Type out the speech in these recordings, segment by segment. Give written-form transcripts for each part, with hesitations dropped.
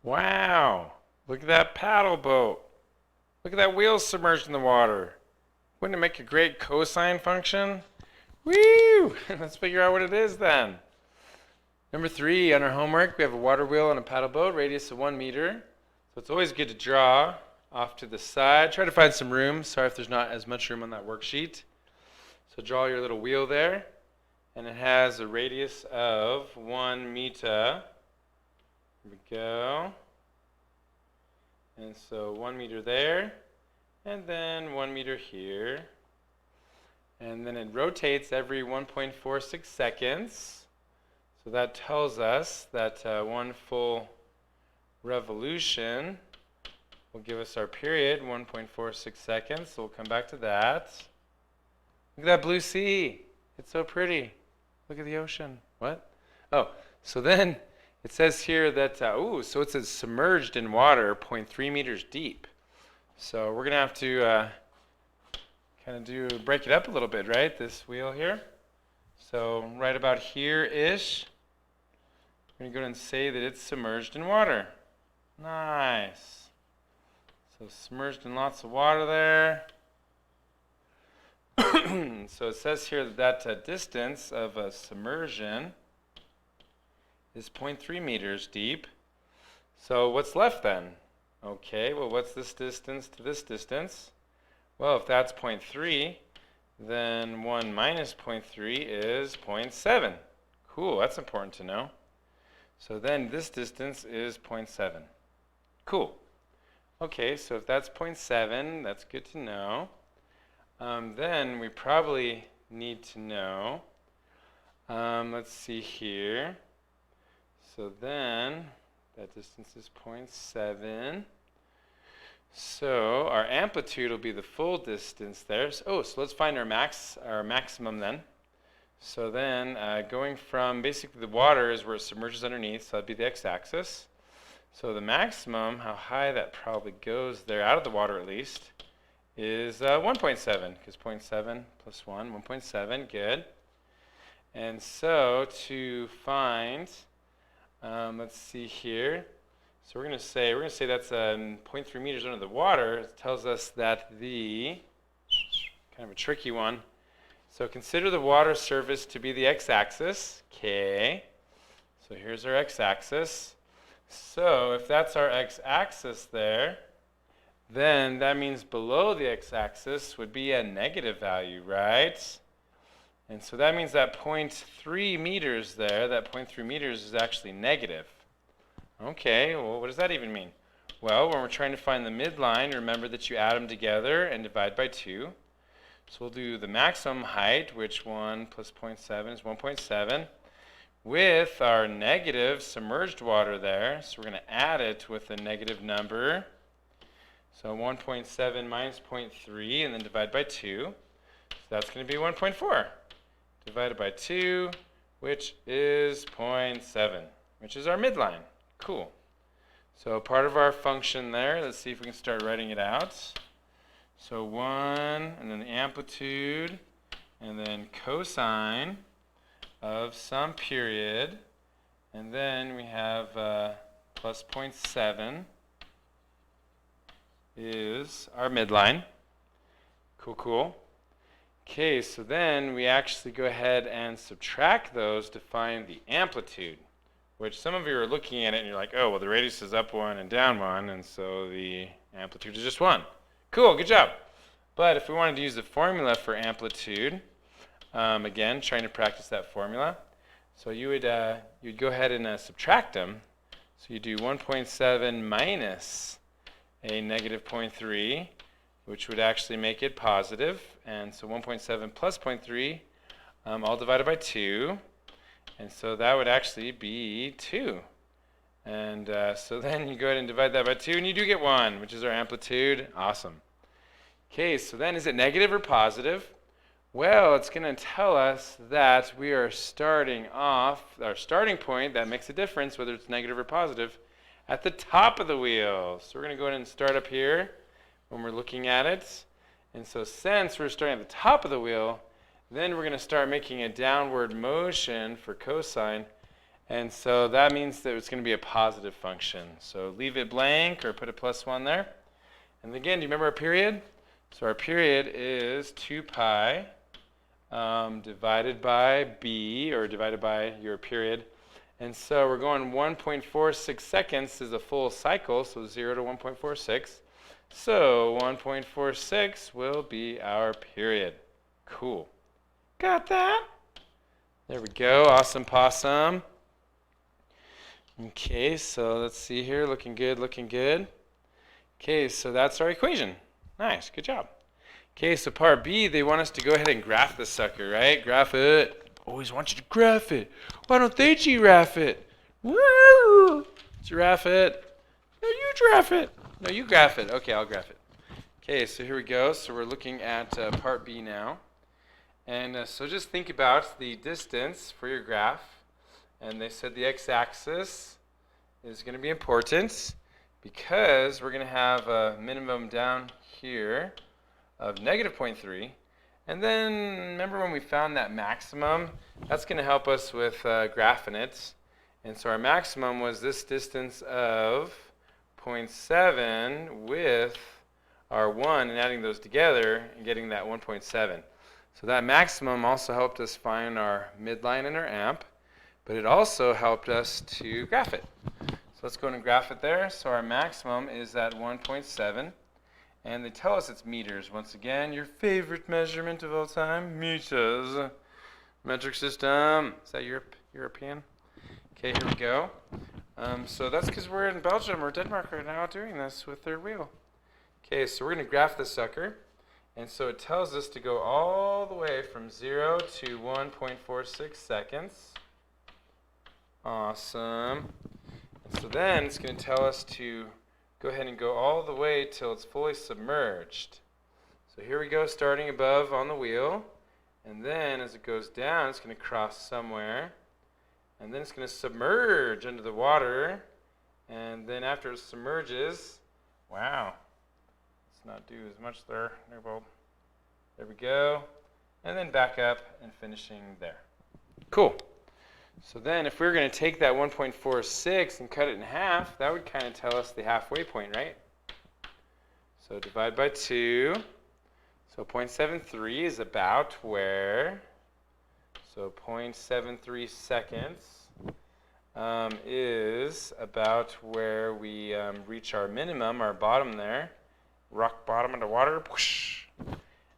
Wow, look at that paddle boat. Look at that wheel submerged in the water. Wouldn't it make a great cosine function? Woo! Let's figure out what it is then. Number 3, on our homework, we have a water wheel and a paddle boat, radius of 1 meter. So it's always good to draw off to the side. Try to find some room. Sorry if there's not as much room on that worksheet. So draw your little wheel there. And it has a radius of 1 meter. Here we go. And so 1 meter there. And then 1 meter here. And then it rotates every 1.46 seconds. So that tells us that one full revolution will give us our period, 1.46 seconds. So we'll come back to that. Look at that blue sea. It's so pretty. Look at the ocean. What? Oh, so then it says here that, so it says submerged in water 0.3 meters deep. So we're going to have to kind of break it up a little bit, right? This wheel here. So right about here-ish, we're going to go and say that it's submerged in water. Nice. So submerged in lots of water there. So it says here that distance of submersion is 0.3 meters deep. So what's left then? Okay, well, what's this distance to this distance? Well, if that's 0.3, then 1 minus 0.3 is 0.7. Cool, that's important to know. So then this distance is 0.7. Cool. Okay, so if that's 0.7, that's good to know. Then we probably need to know, let's see here. So then that distance is 0.7. So our amplitude will be the full distance there. So let's find our maximum then. So then going from basically the water is where it submerges underneath, so that'd be the x-axis. So the maximum, how high that probably goes there, out of the water at least, is 1.7, because 0.7 plus 1, 1.7, good. And so to find, let's see here. So we're going to say that's 0.3 meters under the water. It tells us that kind of a tricky one. So consider the water surface to be the x-axis, okay. So here's our x-axis. So if that's our x-axis there, then that means below the x-axis would be a negative value, right? And so that means that 0.3 meters there, that 0.3 meters is actually negative. Okay, well, what does that even mean? Well, when we're trying to find the midline, remember that you add them together and divide by 2. So we'll do the maximum height, which 1 plus 0.7 is 1.7, with our negative submerged water there. So we're going to add it with a negative number. So 1.7 minus 0.3, and then divide by 2. So that's going to be 1.4 divided by 2, which is 0.7, which is our midline. Cool. So part of our function there, let's see if we can start writing it out. So 1, and then the amplitude, and then cosine of some period, and then we have plus 0.7 is our midline. Cool, cool. Okay, so then we actually go ahead and subtract those to find the amplitude, which some of you are looking at it and you're like, oh, well, the radius is up 1 and down 1, and so the amplitude is just 1. Cool, good job. But if we wanted to use the formula for amplitude, again, trying to practice that formula, so you'd go ahead and subtract them. So you do 1.7 minus a negative 0.3, which would actually make it positive. And so 1.7 plus 0.3, all divided by 2. And so that would actually be 2. And so then you go ahead and divide that by 2, and you do get 1, which is our amplitude. Awesome. Okay, so then is it negative or positive? Well, it's going to tell us that we are starting off, our starting point, that makes a difference whether it's negative or positive, at the top of the wheel. So we're going to go ahead and start up here when we're looking at it. And so since we're starting at the top of the wheel, then we're going to start making a downward motion for cosine. And so that means that it's going to be a positive function. So leave it blank or put a +1 there. And again, do you remember our period? So our period is 2 pi divided by b, or divided by your period. And so we're going 1.46 seconds is a full cycle, so 0 to 1.46. So 1.46 will be our period. Cool. Got that? There we go. Awesome possum. Okay, so let's see here. Looking good, looking good. Okay, so that's our equation. Nice, good job. Okay, so part B, they want us to go ahead and graph this sucker, right? Graph it. Always want you to graph it. Why don't they giraffe it? Woo! Giraffe it. No, you giraffe it. No, you graph it. Okay, I'll graph it. Okay, so here we go. So we're looking at part B now. And so just think about the distance for your graph. And they said the x-axis is going to be important because we're going to have a minimum down here of -0.3. And then remember when we found that maximum? That's going to help us with graphing it. And so our maximum was this distance of 0.7 with our 1 and adding those together and getting that 1.7. So that maximum also helped us find our midline in our amp, but it also helped us to graph it. So let's go ahead and graph it there. So our maximum is at 1.7. And they tell us it's meters. Once again, your favorite measurement of all time, meters. Metric system. Is that European? Okay, here we go. So that's because we're in Belgium or Denmark right now doing this with their wheel. Okay, so we're going to graph this sucker. And so it tells us to go all the way from 0 to 1.46 seconds. Awesome. And so then it's going to tell us to go ahead and go all the way till it's fully submerged. So here we go, starting above on the wheel. And then as it goes down, it's going to cross somewhere. And then it's going to submerge under the water. And then after it submerges, wow, let's not do as much there. There we go. And then back up and finishing there. Cool. So then if we were going to take that 1.46 and cut it in half, that would kind of tell us the halfway point, right? So divide by 2. So 0.73 is about where? So 0.73 seconds is about where we reach our minimum, our bottom there. Rock bottom of the water. Whoosh.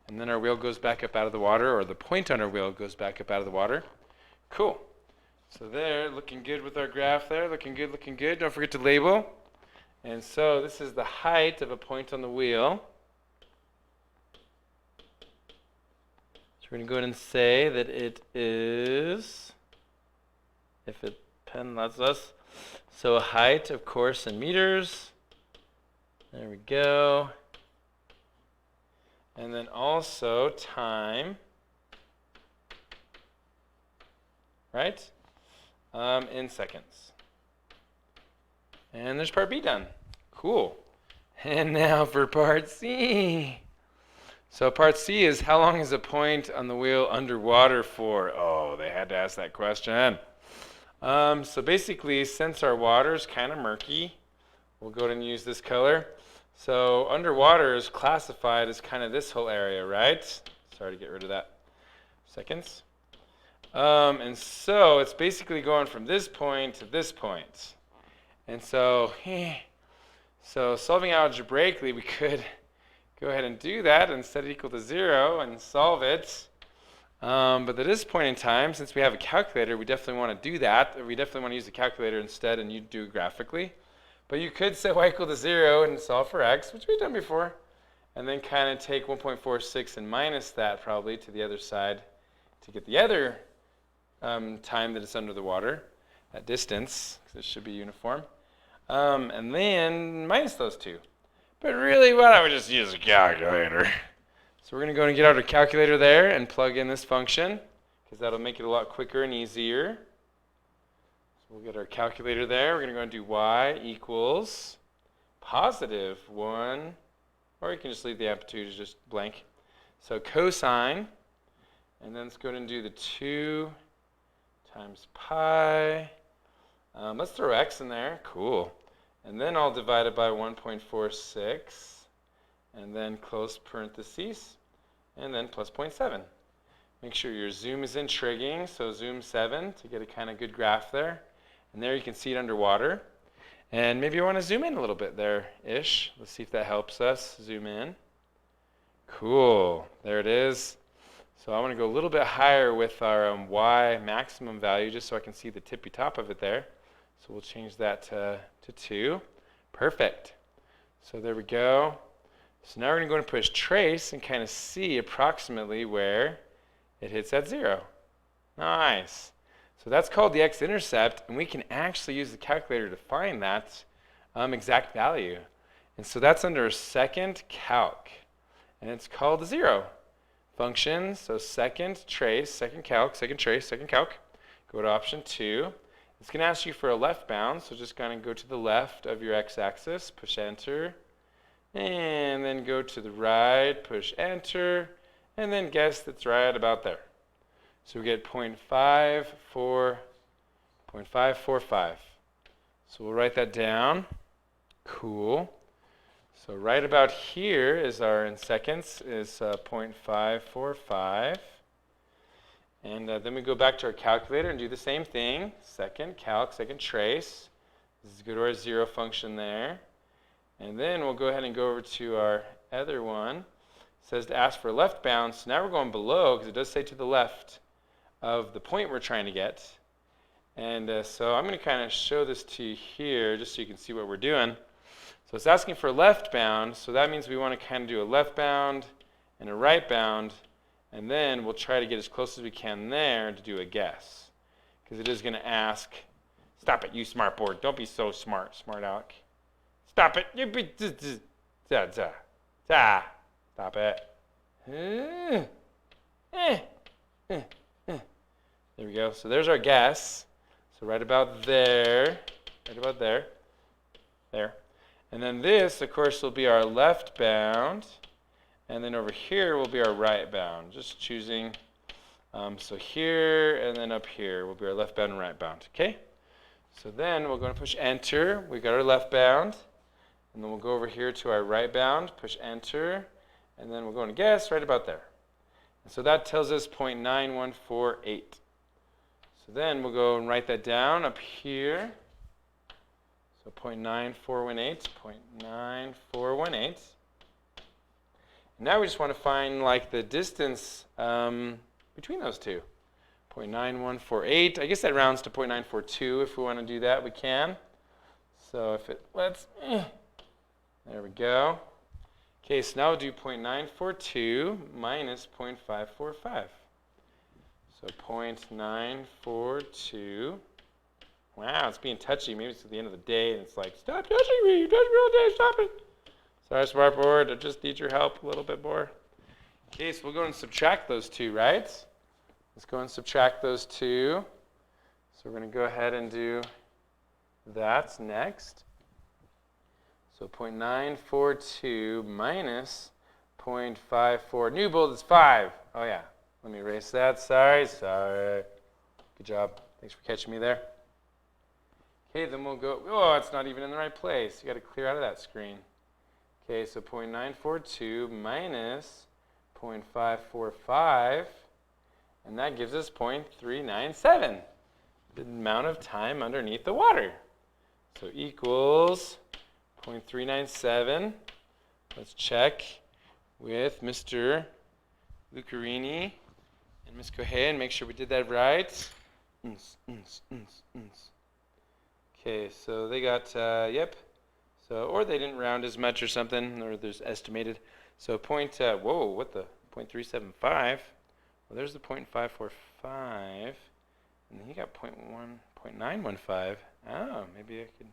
And then our wheel goes back up out of the water, or the point on our wheel goes back up out of the water. Cool. So there, looking good with our graph there. Looking good, looking good. Don't forget to label. And so this is the height of a point on the wheel. So we're going to go ahead and say that it is, if it pen lets us, so height, of course, in meters. There we go. And then also time, right? In seconds. And there's part B done. Cool. And now for part C. So part C is how long is a point on the wheel underwater for? Oh, they had to ask that question. So basically, since our water is kind of murky, we'll go ahead and use this color. So underwater is classified as kind of this whole area, right? Sorry to get rid of that. Seconds. And so it's basically going from this point to this point. And so, solving algebraically, we could go ahead and do that and set it equal to 0 and solve it. But at this point in time, since we have a calculator, we definitely want to do that. We definitely want to use the calculator instead, and you do it graphically. But you could set y equal to 0 and solve for x, which we've done before, and then kind of take 1.46 and minus that probably to the other side to get the other time that it's under the water, that distance, because it should be uniform, and then minus those two. But really, why don't we just use a calculator? So we're going to go and get out our calculator there and plug in this function, because that'll make it a lot quicker and easier. So we'll get our calculator there. We're going to go and do y equals positive 1, or you can just leave the amplitude as just blank. So cosine, and then let's go ahead and do the 2 times pi Let's throw x in there. Cool. And then I'll divide it by 1.46. And then close parentheses. And then plus 0.7. Make sure your zoom is in trigging. So zoom 7 to get a kind of good graph there. And there you can see it underwater. And maybe you want to zoom in a little bit there-ish. Let's see if that helps us. Zoom in. Cool. There it is. So I want to go a little bit higher with our y maximum value just so I can see the tippy top of it there. So we'll change that to 2. Perfect. So there we go. So now we're going to go and push trace and kind of see approximately where it hits at 0. Nice. So that's called the x-intercept, and we can actually use the calculator to find that exact value. And so that's under second calc, and it's called the 0 function. So second trace, second calc, second trace, second calc. Go to option 2. It's going to ask you for a left bound, so just kind of go to the left of your x-axis, push enter, and then go to the right, push enter, and then guess that's right about there. So we get 0.545. So we'll write that down. Cool. So right about here is our, in seconds, is 0.545. And then we go back to our calculator and do the same thing. Second calc, second trace. This is go to our 0 function there. And then we'll go ahead and go over to our other one. It says to ask for left bound. So now we're going below because it does say to the left of the point we're trying to get. And so I'm going to kind of show this to you here just so you can see what we're doing. So it's asking for left bound, so that means we want to kind of do a left bound and a right bound, and then we'll try to get as close as we can there to do a guess. Because it is going to ask, stop it, you smart board. Don't be so smart, smart aleck. Stop it. You be Stop it. There we go. So there's our guess. So right about there. Right about there. There. And then this, of course, will be our left bound. And then over here will be our right bound. Just choosing. So here and then up here will be our left bound and right bound. Okay? So then we're going to push enter. We got our left bound. And then we'll go over here to our right bound, push enter. And then we're going to guess right about there. And so that tells us 0.9148. So then we'll go and write that down up here. So 0.9418, 0.9418. Now we just want to find like the distance between those two. 0.9148. I guess that rounds to 0.942. If we want to do that, we can. So if it lets, there we go. Okay, so now we'll do 0.942 minus 0.545. So 0.942. Wow, it's being touchy. Maybe it's at the end of the day and it's like, stop touching me. You touch me all day. Stop it. Sorry, smartboard. I just need your help a little bit more. Okay, so we'll go and subtract those two, right? Let's go and subtract those two. So we're going to go ahead and do that next. So 0.942 minus 0.54. New bold is 5. Oh, yeah. Let me erase that. Sorry. Good job. Thanks for catching me there. Okay, then we'll go. Oh, it's not even in the right place. You got to clear out of that screen. Okay, so 0.942 minus 0.545. And that gives us 0.397. The amount of time underneath the water. So equals 0.397. Let's check with Mr. Lucarini and Ms. Cohen. Make sure we did that right. Okay, so they got, yep. So, or they didn't round as much or something, or there's estimated. So whoa, what the, 0.375. Well, there's the 0.545. And then you got 0.915. Oh, maybe I could